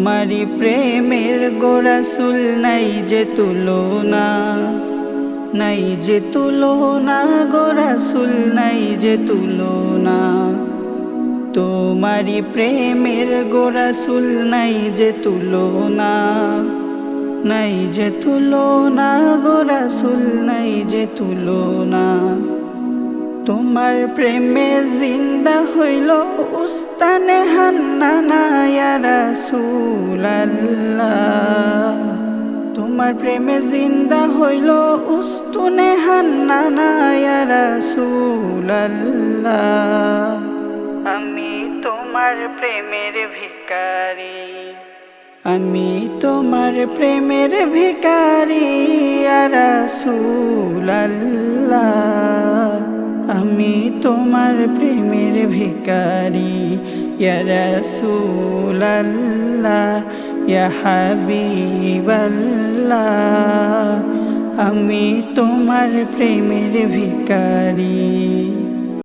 তোমারি প্রেমের গো রাসূল নাই যে তুলনা, নাই যে তুলনা গো রাসূল নাই যে তুলনা। তোমারি প্রেমের গো রাসূল নাই যে তুলনা, নাই যে তুলনা গো রাসূল নাই যে তুলনা। তোমার প্রেমে জিন্দা হইল উস্তানে হান্নানা ইয়া রাসূলাল্লাহ। তোমার প্রেমে জিন্দা হইল উস্তুনে হান্নানা ইয়া রাসূলাল্লাহ। আমি তোমার প্রেমের ভিখারি, আমি তোমার প্রেমের ভিখারি ইয়া রাসূলাল্লাহ। আমি তোমার প্রেমের ভিখারি ইয়া রাসূলাল্লাহ, ইয়া হাবিবাল্লাহ। আমি তোমার প্রেমের ভিখারি।